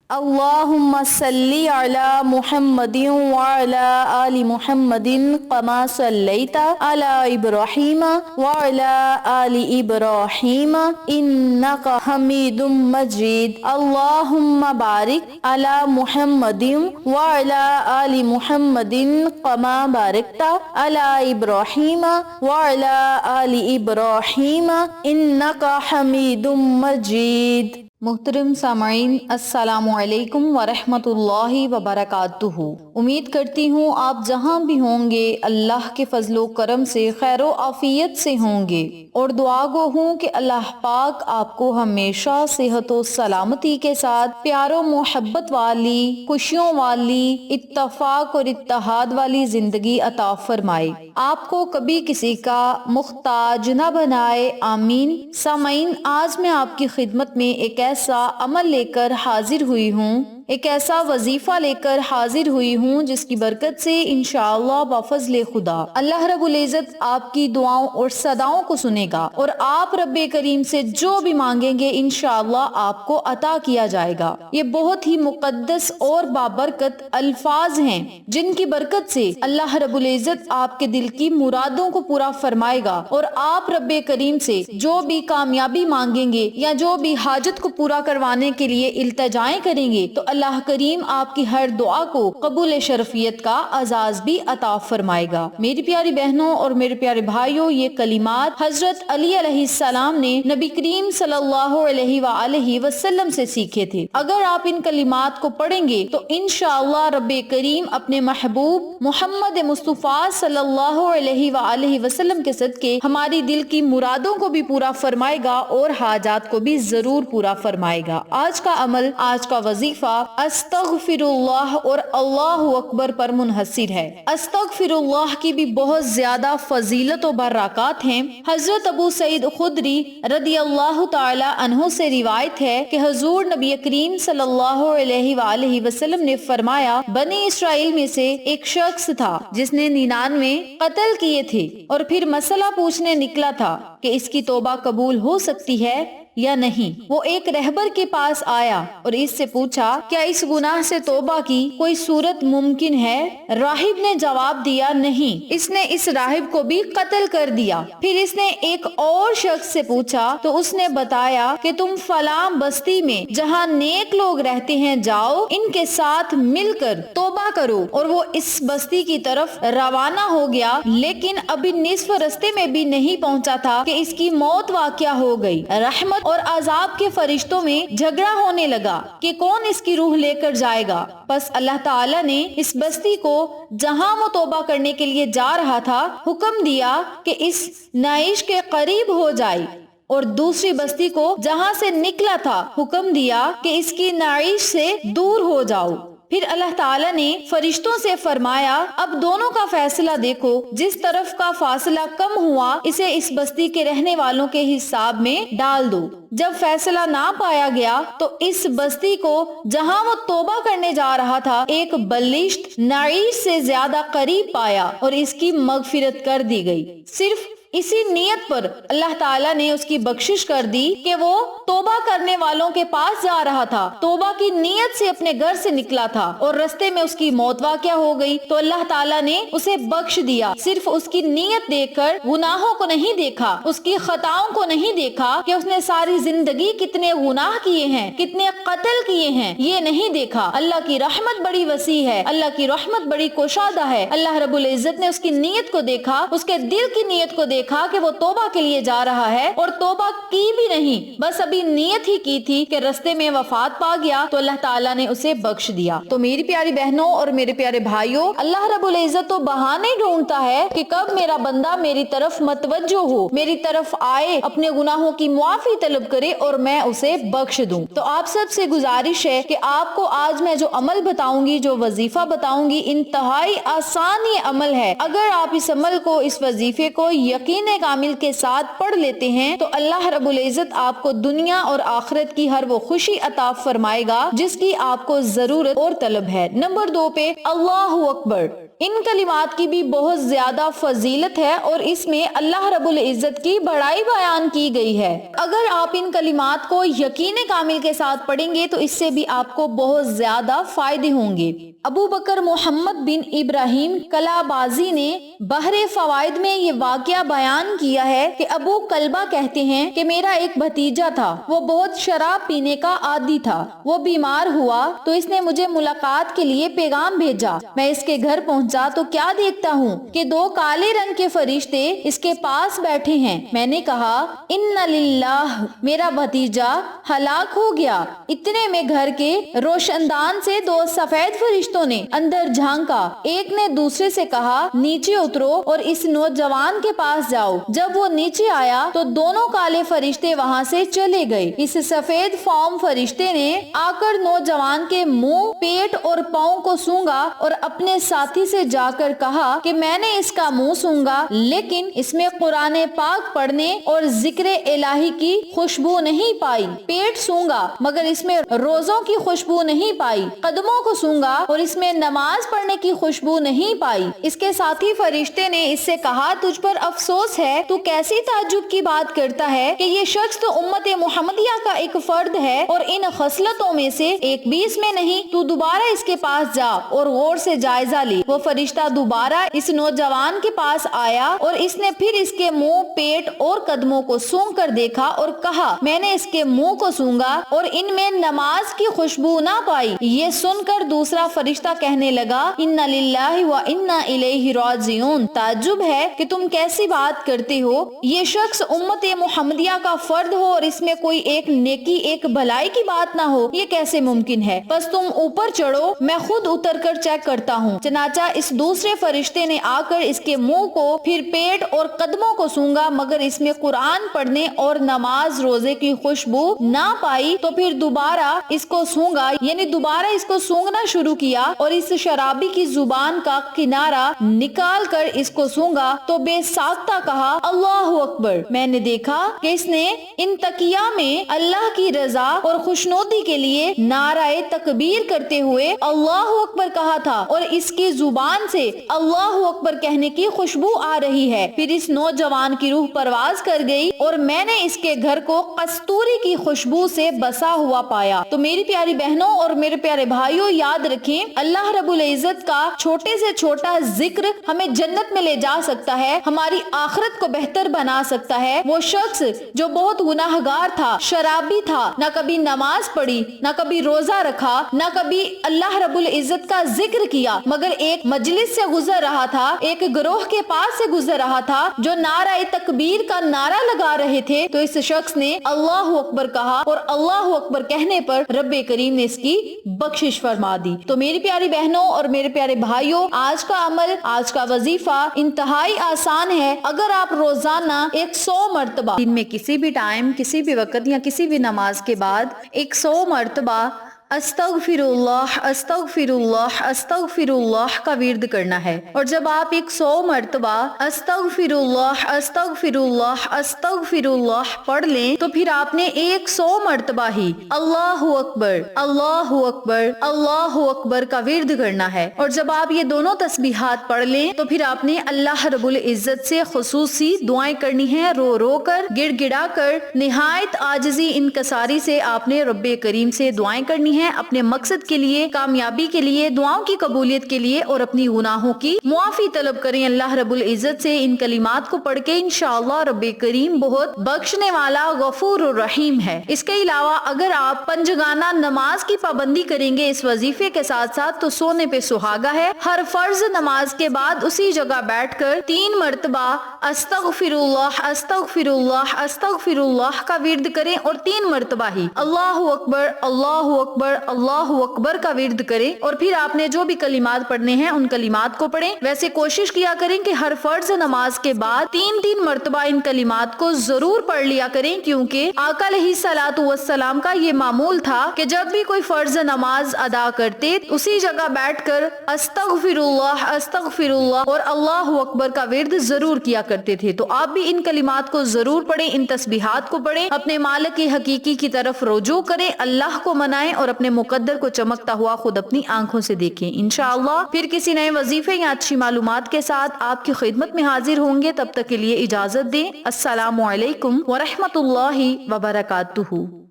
اللهم صل على محمد وعلى آل محمد كما صليت على إبراهيم وعلى آل إبراهيم إنك حميد مجيد. اللهم بارك على محمد وعلى آل محمد كما باركت على إبراهيم وعلى آل إبراهيم إنك حميد مجيد. محترم سامعین، السلام علیکم ورحمۃ اللہ وبرکاتہ۔ امید کرتی ہوں آپ جہاں بھی ہوں گے اللہ کے فضل و کرم سے خیر و عافیت سے ہوں گے، اور دعا گو ہوں کہ اللہ پاک آپ کو ہمیشہ صحت و سلامتی کے ساتھ پیار و محبت والی، خوشیوں والی، اتفاق اور اتحاد والی زندگی عطا فرمائے، آپ کو کبھی کسی کا محتاج نہ بنائے، آمین۔ سامعین، آج میں آپ کی خدمت میں ایک ایسا عمل لے کر حاضر ہوئی ہوں، ایک ایسا وظیفہ لے کر حاضر ہوئی ہوں جس کی برکت سے انشاءاللہ بفضل خدا اللہ رب العزت آپ کی دعاؤں اور صداؤں کو سنے گا، اور آپ رب کریم سے جو بھی مانگیں گے انشاءاللہ آپ کو عطا کیا جائے گا۔ یہ بہت ہی مقدس اور بابرکت الفاظ ہیں جن کی برکت سے اللہ رب العزت آپ کے دل کی مرادوں کو پورا فرمائے گا، اور آپ رب کریم سے جو بھی کامیابی مانگیں گے یا جو بھی حاجت کو پورا کروانے کے لیے التجائیں کریں گے تو اللہ کریم آپ کی ہر دعا کو قبول شرفیت کا اعزاز بھی عطا فرمائے گا۔ میری پیاری بہنوں اور میرے پیارے بھائیوں، یہ کلمات حضرت علی علیہ السلام نے نبی کریم صلی اللہ علیہ وآلہ وسلم سے سیکھے تھے۔ اگر آپ ان کلمات کو پڑھیں گے تو انشاءاللہ رب کریم اپنے محبوب محمد مصطفیٰ صلی اللہ علیہ وآلہ وسلم کے صدقے ہماری دل کی مرادوں کو بھی پورا فرمائے گا اور حاجات کو بھی ضرور پورا فرمائے گا۔ آج کا عمل، آج کا وظیفہ استغفر اللہ اور اللہ اکبر پر منحصر ہے۔ استغفر اللہ کی بھی بہت زیادہ فضیلت و برکات ہیں۔ حضرت ابو سعید خدری رضی اللہ تعالی عنہ سے روایت ہے کہ حضور نبی کریم صلی اللہ علیہ وآلہ وسلم نے فرمایا، بنی اسرائیل میں سے ایک شخص تھا جس نے 99 قتل کیے تھے، اور پھر مسئلہ پوچھنے نکلا تھا کہ اس کی توبہ قبول ہو سکتی ہے یا نہیں۔ وہ ایک رہبر کے پاس آیا اور اس سے پوچھا، کیا اس گناہ سے توبہ کی کوئی صورت ممکن ہے؟ راہب نے جواب دیا، نہیں۔ اس نے اس راہب کو بھی قتل کر دیا۔ پھر اس نے ایک اور شخص سے پوچھا تو اس نے بتایا کہ تم فلاں بستی میں جہاں نیک لوگ رہتے ہیں جاؤ، ان کے ساتھ مل کر توبہ کرو، اور وہ اس بستی کی طرف روانہ ہو گیا، لیکن ابھی نصف رستے میں بھی نہیں پہنچا تھا کہ اس کی موت واقع ہو گئی۔ رحمت اور عذاب کے فرشتوں میں جھگڑا ہونے لگا کہ کون اس کی روح لے کر جائے گا۔ پس اللہ تعالیٰ نے اس بستی کو جہاں وہ توبہ کرنے کے لیے جا رہا تھا حکم دیا کہ اس نعیش کے قریب ہو جائے، اور دوسری بستی کو جہاں سے نکلا تھا حکم دیا کہ اس کی نعیش سے دور ہو جاؤ۔ پھر اللہ تعالیٰ نے فرشتوں سے فرمایا، اب دونوں کا فیصلہ دیکھو، جس طرف کا فاصلہ کم ہوا اسے اس بستی کے رہنے والوں کے حساب میں ڈال دو۔ جب فیصلہ نہ پایا گیا تو اس بستی کو جہاں وہ توبہ کرنے جا رہا تھا ایک بلشت نعیش سے زیادہ قریب پایا اور اس کی مغفرت کر دی گئی۔ صرف اسی نیت پر اللہ تعالیٰ نے اس کی بخشش کر دی کہ وہ توبہ کرنے والوں کے پاس جا رہا تھا، توبہ کی نیت سے اپنے گھر سے نکلا تھا اور رستے میں اس کی موت واقع ہو گئی تو اللہ تعالیٰ نے اسے بخش دیا۔ صرف اس کی نیت دیکھ کر گناہوں کو نہیں دیکھا، اس کی خطاؤں کو نہیں دیکھا کہ اس نے ساری زندگی کتنے گناہ کیے ہیں، کتنے قتل کیے ہیں، یہ نہیں دیکھا۔ اللہ کی رحمت بڑی وسیع ہے، اللہ کی رحمت بڑی کشادہ ہے۔ اللہ رب العزت نے اس کی نیت کو دیکھا، اس کے دل کی نیت کو دیکھا کہ وہ توبہ کے لیے جا رہا ہے، اور توبہ کی بھی نہیں، بس ابھی نیت ہی کی تھی کہ رستے میں وفات پا گیا تو اللہ تعالیٰ نے اسے بخش دیا۔ تو میری پیاری بہنوں اور میرے پیارے بھائیوں، اللہ رب العزت تو بہانے ڈھونڈتا ہے کہ کب میرا بندہ میری طرف متوجہ ہو، میری طرف آئے، اپنے گناہوں کی معافی طلب کرے اور میں اسے بخش دوں۔ تو آپ سب سے گزارش ہے کہ آپ کو آج میں جو عمل بتاؤں گی، جو وظیفہ بتاؤں گی، انتہائی آسان یہ عمل ہے۔ اگر آپ اس عمل کو، اس وظیفے کو یقین کامل کے ساتھ پڑھ لیتے ہیں تو اللہ رب العزت آپ کو دنیا اور آخرت کی ہر وہ خوشی عطا فرمائے گا جس کی آپ کو ضرورت اور طلب ہے۔ نمبر 2 پہ اللہ اکبر، ان کلمات کی بھی بہت زیادہ فضیلت ہے اور اس میں اللہ رب العزت کی بڑائی بیان کی گئی ہے۔ اگر آپ ان کلمات کو یقین کامل کے ساتھ پڑھیں گے تو اس سے بھی آپ کو بہت زیادہ فائدے ہوں گے۔ ابو بکر محمد بن ابراہیم کلابازی نے بحر فوائد میں یہ واقعہ بیان کیا ہے کہ ابو کلبہ کہتے ہیں کہ میرا ایک بھتیجا تھا، وہ بہت شراب پینے کا عادی تھا۔ وہ بیمار ہوا تو اس نے مجھے ملاقات کے لیے پیغام بھیجا۔ میں اس کے گھر پہنچا تو کیا دیکھتا ہوں کہ 2 کالے رنگ کے فرشتے اس کے پاس بیٹھے ہیں۔ میں نے کہا ان للہ، میرا بھتیجا ہلاک ہو گیا۔ اتنے میں گھر کے روشن دان سے 2 سفید فرشتوں نے اندر جھانکا۔ ایک نے دوسرے سے کہا نیچے اترو اور اس نوجوان کے پاس جاؤ۔ جب وہ نیچے آیا تو دونوں کالے فرشتے وہاں سے چلے گئے۔ اس سفید فام فرشتے نے آ کر نوجوان کے منہ، پیٹ اور پاؤں کو سونگا اور اپنے ساتھی سے جا کر کہا کہ میں نے اس کا منہ سونگا لیکن اس میں قرآن پاک پڑھنے اور ذکر الہی کی خوشبو نہیں پائی۔ پیٹ سونگا مگر اس میں روزوں کی خوشبو نہیں پائی۔ قدموں کو سونگا اور اس میں نماز پڑھنے کی خوشبو نہیں پائی۔ اس کے ساتھی فرشتے نے اس سے کہا تجھ پر افسوس ہے، تو کیسی تعجب کی بات کرتا ہے کہ یہ شخص تو امت محمدیہ کا ایک فرد ہے اور ان خصلتوں میں سے ایک بھی اس میں نہیں۔ تو دوبارہ اس کے پاس جا اور غور سے جائزہ لے۔ وہ فرشتہ دوبارہ اس نوجوان کے پاس آیا اور اس نے پھر اس کے منہ، پیٹ اور قدموں کو سونگ کر دیکھا اور کہا میں نے اس کے منہ کو سونگا اور ان میں نماز کی خوشبو نہ پائی۔ یہ سن کر دوسرا فرشتہ کہنے لگا انا للہ و انا الیہ راجعون، تعجب ہے کہ تم کیسی بات کرتے ہو، یہ شخص امت محمدیہ کا فرد ہو اور اس میں کوئی ایک نیکی، ایک بھلائی کی بات نہ ہو، یہ کیسے ممکن ہے؟ بس تم اوپر چڑھو، میں خود اتر کر چیک کرتا ہوں۔ چنانچہ اس دوسرے فرشتے نے آ کر اس کے منہ کو، پھر پیٹ اور قدموں کو سونگا مگر اس میں قرآن پڑھنے اور نماز روزے کی خوشبو نہ پائی، تو پھر دوبارہ اس کو سونگا، یعنی دوبارہ اس کو سونگنا شروع کیا اور اس شرابی کی زبان کا کنارہ نکال کر اس کو سونگا تو بے ساختہ کہا اللہ اکبر۔ میں نے دیکھا کہ اس نے ان تقیہ میں اللہ کی رضا اور خوشنودی کے لیے نعرہ تکبیر کرتے ہوئے اللہ اکبر کہا تھا اور اس کی زبان سے اللہ اکبر کہنے کی خوشبو آ رہی ہے۔ پھر اس نوجوان کی روح پرواز کر گئی اور میں نے اس کے گھر کو کستوری کی خوشبو سے بسا ہوا پایا۔ تو میری پیاری بہنوں اور میرے پیارے بھائیوں، یاد رکھیں اللہ رب العزت کا چھوٹے سے چھوٹا ذکر ہمیں جنت میں لے جا سکتا ہے، ہماری آخرت کو بہتر بنا سکتا ہے۔ وہ شخص جو بہت گناہگار تھا، شرابی تھا، نہ کبھی نماز پڑھی، نہ کبھی روزہ رکھا، نہ کبھی اللہ رب العزت کا ذکر کیا، مگر ایک مجلس سے گزر رہا تھا، ایک گروہ کے پاس سے گزر رہا تھا جو نعرہ تکبیر کا نعرہ لگا رہے تھے، تو اس شخص نے اللہ اکبر کہا اور اللہ اکبر کہنے پر رب کریم نے اس کی بخشش فرما دی۔ تو میری پیاری بہنوں اور میرے پیارے بھائیوں، آج کا عمل، آج کا وظیفہ انتہائی آسان ہے۔ اگر آپ روزانہ 100 مرتبہ دن میں کسی بھی ٹائم، کسی بھی وقت یا کسی بھی نماز کے بعد 100 مرتبہ استغفر اللہ استغفر اللہ استغفر اللہ کا ورد کرنا ہے، اور جب آپ 100 مرتبہ استغفر اللہ استغفر اللہ استغفر اللہ پڑھ لیں تو پھر آپ نے 100 مرتبہ ہی اللہ اکبر اللہ اکبر اللہ اکبر کا ورد کرنا ہے، اور جب آپ یہ دونوں تسبیحات پڑھ لیں تو پھر آپ نے اللہ رب العزت سے خصوصی دعائیں کرنی ہیں، رو رو کر، گڑ گڑا کر، نہایت عاجزی انکساری سے آپ نے رب کریم سے دعائیں کرنی ہیں، اپنے مقصد کے لیے، کامیابی کے لیے، دعاؤں کی قبولیت کے لیے، اور اپنی گناہوں کی معافی طلب کریں اللہ رب العزت سے۔ ان کلمات کو پڑھ کے انشاءاللہ رب کریم بہت بخشنے والا غفور الرحیم ہے۔ اس کے علاوہ اگر آپ پنجگانہ نماز کی پابندی کریں گے اس وظیفے کے ساتھ ساتھ تو سونے پہ سہاگا ہے۔ ہر فرض نماز کے بعد اسی جگہ بیٹھ کر 3 مرتبہ استغفر اللہ استغفر اللہ استغفر اللہ کا ورد کریں، اور 3 مرتبہ ہی اللہ اکبر اللہ اکبر اللہ اکبر کا ورد کریں، اور پھر آپ نے جو بھی کلمات پڑھنے ہیں ان کلمات کو پڑھیں۔ ویسے کوشش کیا کریں کہ ہر فرض نماز کے بعد 3 مرتبہ ان کلمات کو ضرور پڑھ لیا کریں، کیونکہ آقا علیہ الصلوۃ والسلام کا یہ معمول تھا کہ جب بھی کوئی فرض نماز ادا کرتے اسی جگہ بیٹھ کر استغفر اللہ اور اللہ اکبر کا ورد ضرور کیا کرتے تھے۔ تو آپ بھی ان کلمات کو ضرور پڑھیں، ان تسبیحات کو پڑھیں، اپنے مالک حقیقی کی طرف رجوع کریں، اللہ کو منائیں اور اپنے مقدر کو چمکتا ہوا خود اپنی آنکھوں سے دیکھیں۔ انشاءاللہ پھر کسی نئے وظیفے یا اچھی معلومات کے ساتھ آپ کی خدمت میں حاضر ہوں گے، تب تک کے لیے اجازت دیں۔ السلام علیکم ورحمۃ اللہ وبرکاتہ۔